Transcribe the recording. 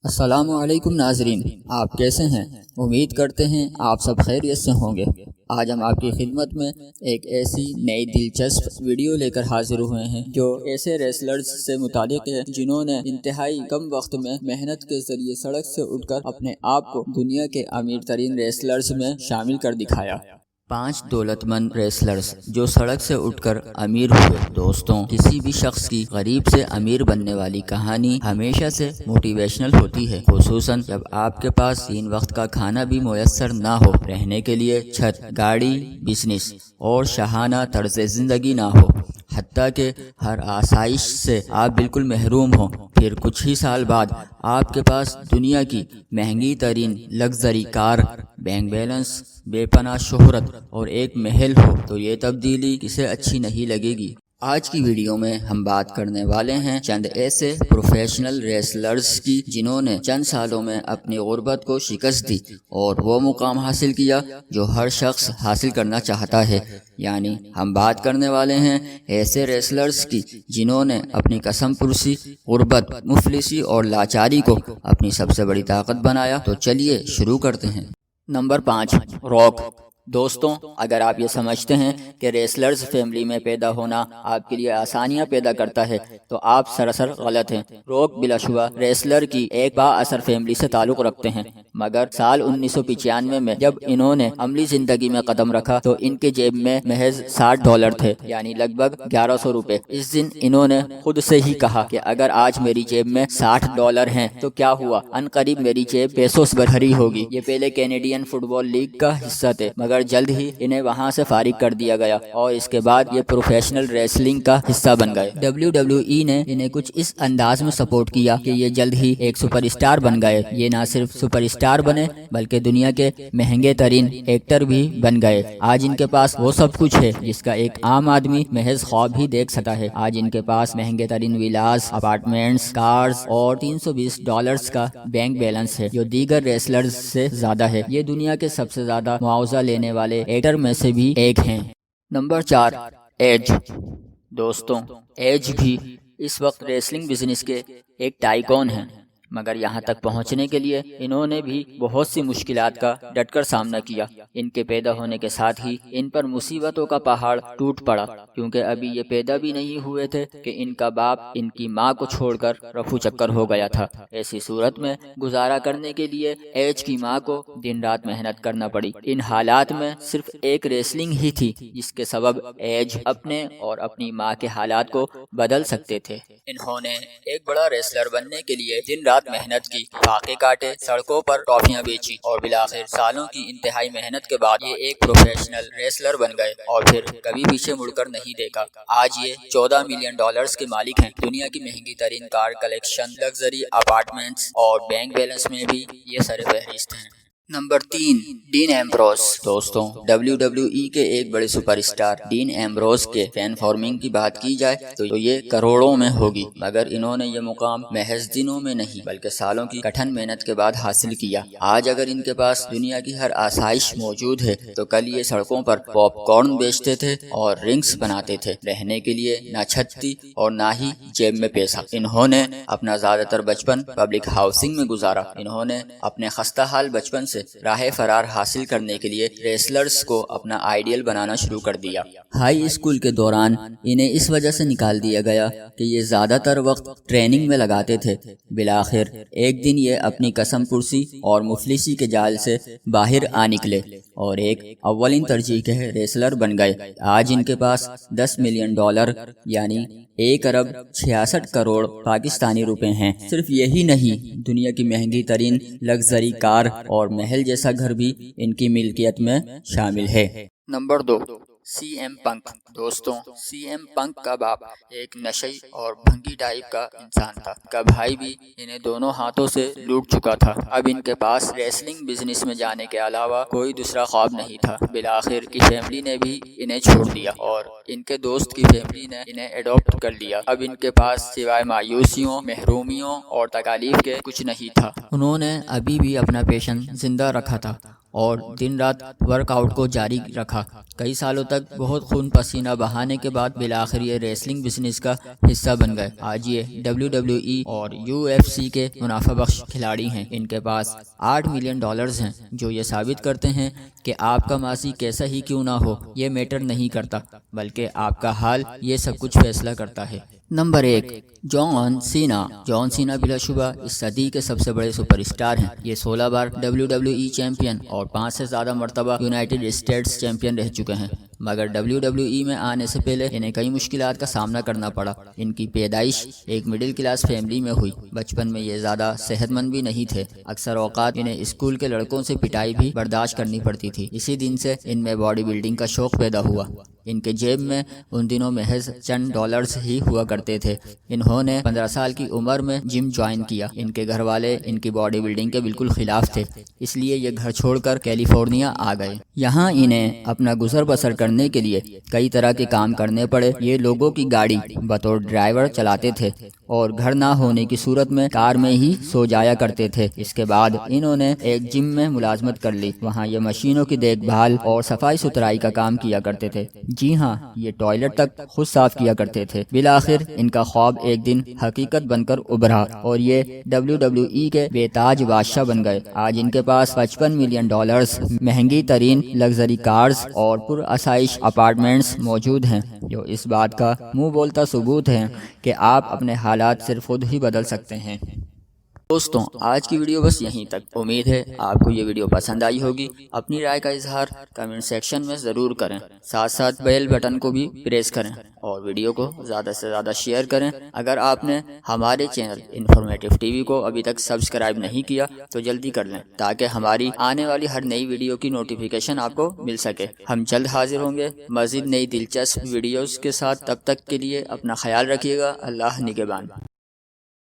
السلام علیکم ناظرین، آپ کیسے ہیں؟ امید کرتے ہیں آپ سب خیریت سے ہوں گے۔ آج ہم آپ کی خدمت میں ایک ایسی نئی دلچسپ ویڈیو لے کر حاضر ہوئے ہیں جو ایسے ریسلرز سے متعلق ہے جنہوں نے انتہائی کم وقت میں محنت کے ذریعے سڑک سے اٹھ کر اپنے آپ کو دنیا کے امیر ترین ریسلرز میں شامل کر دکھایا۔ 5 دولت مند ریسلرز جو سڑک سے اٹھ کر امیر ہوئے۔ دوستوں، کسی بھی شخص کی غریب سے امیر بننے والی کہانی ہمیشہ سے موٹیویشنل ہوتی ہے، خصوصاً جب آپ کے پاس 3 وقت کا کھانا بھی میسر نہ ہو، رہنے کے لیے چھت، گاڑی، بزنس اور شاہانہ طرز زندگی نہ ہو، حتیٰ کہ ہر آسائش سے آپ بالکل محروم ہوں۔ پھر کچھ ہی سال بعد آپ کے پاس دنیا کی مہنگی ترین لگژری کار، بینک بیلنس، بے پناہ شہرت اور ایک محل ہو، تو یہ تبدیلی کسے اچھی نہیں لگے گی؟ آج کی ویڈیو میں ہم بات کرنے والے ہیں چند ایسے پروفیشنل ریسلرز کی جنہوں نے چند سالوں میں اپنی غربت کو شکست دی اور وہ مقام حاصل کیا جو ہر شخص حاصل کرنا چاہتا ہے۔ یعنی ہم بات کرنے والے ہیں ایسے ریسلرز کی جنہوں نے اپنی قسم پرسی، غربت، مفلسی اور لاچاری کو اپنی سب سے بڑی طاقت بنایا۔ تو چلیے شروع کرتے ہیں۔ Number 5، rock. دوستوں، اگر آپ یہ سمجھتے ہیں کہ ریسلرز فیملی میں پیدا ہونا آپ کے لیے آسانیاں پیدا کرتا ہے تو آپ سراسر غلط ہیں۔ راک بلا شبہ ریسلر کی ایک با اثر فیملی سے تعلق رکھتے ہیں، مگر سال 1995 میں جب انہوں نے عملی زندگی میں قدم رکھا تو ان کے جیب میں محض $60 تھے، یعنی لگ بھگ 1100 روپے۔ اس دن انہوں نے خود سے ہی کہا کہ اگر آج میری جیب میں $60 ہیں تو کیا ہوا، ان قریب میری جیب پیسوں سے بھری ہوگی۔ یہ پہلے کینیڈین فٹ بال لیگ کا حصہ تھے، مگر جلد ہی انہیں وہاں سے فارغ کر دیا گیا اور اس کے بعد یہ پروفیشنل ریسلنگ کا حصہ بن گئے۔ WWE نے انہیں کچھ اس انداز میں سپورٹ کیا کہ یہ جلد ہی ایک سپر اسٹار بن گئے۔ یہ نہ صرف سپر اسٹار بنے بلکہ دنیا کے مہنگے ترین ایکٹر بھی بن گئے۔ آج ان کے پاس وہ سب کچھ ہے جس کا ایک عام آدمی محض خواب ہی دیکھ سکتا ہے۔ آج ان کے پاس مہنگے ترین ویلاز، اپارٹمنٹس، کارز اور $320 کا بینک بیلنس ہے جو دیگر ریسلرز سے زیادہ ہے۔ یہ دنیا کے سب سے زیادہ معاوضہ لینے والے ایکٹر میں سے بھی ایک ہیں۔ Number 4، age. دوستوں، ایج بھی اس وقت ریسلنگ بزنس کے ایک ٹائیکون ہیں، مگر یہاں تک پہنچنے کے لیے انہوں نے بھی بہت سی مشکلات کا ڈٹ کر سامنا کیا۔ ان کے پیدا ہونے کے ساتھ ہی ان پر مصیبتوں کا پہاڑ ٹوٹ پڑا، کیونکہ ابھی یہ پیدا بھی نہیں ہوئے تھے کہ ان کا باپ ان کی ماں کو چھوڑ کر رفو چکر ہو گیا تھا۔ ایسی صورت میں گزارا کرنے کے لیے ایج کی ماں کو دن رات محنت کرنا پڑی۔ ان حالات میں صرف ایک ریسلنگ ہی تھی جس کے سبب ایج اپنے اور اپنی ماں کے حالات کو بدل سکتے تھے۔ انہوں نے ایک بڑا ریسلر بننے کے لیے دن رات محنت کی، فاقے کاٹے، سڑکوں پر ٹرافیاں بیچی اور بالآخر سالوں کی انتہائی محنت کے بعد یہ ایک پروفیشنل ریسلر بن گئے اور پھر کبھی پیچھے مڑ کر نہیں دیکھا۔ آج یہ $14 ملین کے مالک ہیں۔ دنیا کی مہنگی ترین کار کلیکشن، لگژری اپارٹمنٹس اور بینک بیلنس میں بھی یہ سر فہرست ہیں۔ نمبر 3، ڈین ایمبروز۔ دوستوں، WWE کے ایک بڑے سپر اسٹار ڈین ایمبروز کے فین فارمنگ کی بات کی جائے تو یہ کروڑوں میں ہوگی، مگر انہوں نے یہ مقام محض دنوں میں نہیں بلکہ سالوں کی کٹھن محنت کے بعد حاصل کیا۔ آج اگر ان کے پاس دنیا کی ہر آسائش موجود ہے تو کل یہ سڑکوں پر پاپ کارن بیچتے تھے اور رنگس بناتے تھے۔ رہنے کے لیے نہ چھت تھی اور نہ ہی جیب میں پیسہ۔ انہوں نے اپنا زیادہ تر بچپن پبلک ہاؤسنگ میں گزارا۔ انہوں نے اپنے خستہ حال بچپن سے راہ فرار حاصل کرنے کے لیے ریسلرز کو اپنا آئیڈیل بنانا شروع کر دیا۔ ہائی اسکول کے دوران انہیں اس وجہ سے نکال دیا گیا کہ یہ زیادہ تر وقت ٹریننگ میں لگاتے تھے۔ بالآخر ایک دن یہ اپنی قسم پرسی اور مفلسی کے جال سے باہر آ نکلے اور ایک اولین ترجیح کے ریسلر بن گئے۔ آج ان کے پاس $10 ملین یعنی 1.66 کروڑ پاکستانی روپے ہیں۔ صرف یہی نہیں، دنیا کی مہنگی ترین لگژری کار اور محل جیسا گھر بھی ان کی ملکیت میں شامل ہے۔ نمبر 2، سی ایم پنک۔ دوستوں، سی ایم پنک کا باپ ایک نشئی اور بھنگی ٹائپ کا انسان تھا، کا بھائی بھی انہیں دونوں ہاتھوں سے لوٹ چکا تھا۔ اب ان کے پاس ریسلنگ بزنس میں جانے کے علاوہ کوئی دوسرا خواب نہیں تھا۔ بالآخر کی فیملی نے بھی انہیں چھوڑ دیا اور ان کے دوست کی فیملی نے انہیں ایڈاپٹ کر لیا۔ اب ان کے پاس سوائے مایوسیوں، محرومیوں اور تکالیف کے کچھ نہیں تھا۔ انہوں نے ابھی بھی اپنا پیشن زندہ رکھا تھا اور دن رات ورک آؤٹ کو جاری رکھا۔ کئی سالوں تک بہت خون پسینہ بہانے کے بعد بالآخر یہ ریسلنگ بزنس کا حصہ بن گئے۔ آج یہ WWE اور UFC کے منافع بخش کھلاڑی ہیں۔ ان کے پاس $8 ملین ہیں، جو یہ ثابت کرتے ہیں کہ آپ کا ماضی کیسا ہی کیوں نہ ہو، یہ میٹر نہیں کرتا، بلکہ آپ کا حال یہ سب کچھ فیصلہ کرتا ہے۔ نمبر 1، جان سینا۔ جان سینا بلا شبہ اس صدی کے سب سے بڑے سپر اسٹار ہیں۔ یہ 16 بار WWE چیمپئن اور 5 سے زیادہ مرتبہ یونائیٹڈ اسٹیٹس چیمپئن رہ چکے ہیں، مگر WWE میں آنے سے پہلے انہیں کئی مشکلات کا سامنا کرنا پڑا۔ ان کی پیدائش ایک مڈل کلاس فیملی میں ہوئی۔ بچپن میں یہ زیادہ صحت مند بھی نہیں تھے، اکثر اوقات انہیں اسکول کے لڑکوں سے پٹائی بھی برداشت کرنی پڑتی تھی۔ اسی دن سے ان میں باڈی بلڈنگ کا شوق پیدا ہوا۔ ان کے جیب میں ان دنوں محض چند ڈالرز ہی ہوا کرتے تھے۔ انہوں نے 15 سال کی عمر میں جم جوائن کیا۔ ان کے گھر والے ان کی باڈی بلڈنگ کے بالکل خلاف تھے، اس لیے یہ گھر چھوڑ کر کیلیفورنیا آ گئے۔ یہاں انہیں اپنا گزر بسر کرنے کے لیے کئی طرح کے کام کرنے پڑے۔ یہ لوگوں کی گاڑی بطور ڈرائیور چلاتے تھے اور گھر نہ ہونے کی صورت میں کار میں ہی سو جایا کرتے تھے۔ اس کے بعد انہوں نے ایک جم میں ملازمت کر لی۔ وہاں یہ مشینوں کی دیکھ بھال اور صفائی ستھرائی کا کام کیا کرتے تھے۔ جی ہاں، یہ ٹوائلٹ تک خود صاف کیا کرتے تھے۔ بالآخر ان کا خواب ایک دن حقیقت بن کر ابھرا اور یہ WWE کے بے تاج بادشاہ بن گئے۔ آج ان کے پاس $55 ملین، مہنگی ترین لگژری کارز اور پرآسائش اپارٹمنٹس موجود ہیں، جو اس بات کا منہ بولتا ثبوت ہے کہ آپ اپنے حالات صرف خود ہی بدل سکتے ہیں۔ دوستوں، آج کی ویڈیو بس یہیں تک۔ امید ہے آپ کو یہ ویڈیو پسند آئی ہوگی۔ اپنی رائے کا اظہار کمنٹ سیکشن میں ضرور کریں، ساتھ ساتھ بیل بٹن کو بھی پریس کریں اور ویڈیو کو زیادہ سے زیادہ شیئر کریں۔ اگر آپ نے ہمارے چینل انفارمیٹو ٹی وی کو ابھی تک سبسکرائب نہیں کیا تو جلدی کر لیں، تاکہ ہماری آنے والی ہر نئی ویڈیو کی نوٹیفیکیشن آپ کو مل سکے۔ ہم جلد حاضر ہوں گے مزید نئی دلچسپ ویڈیوز کے ساتھ۔ تب تک کے لیے اپنا خیال رکھیے گا۔ اللہ نگہبان۔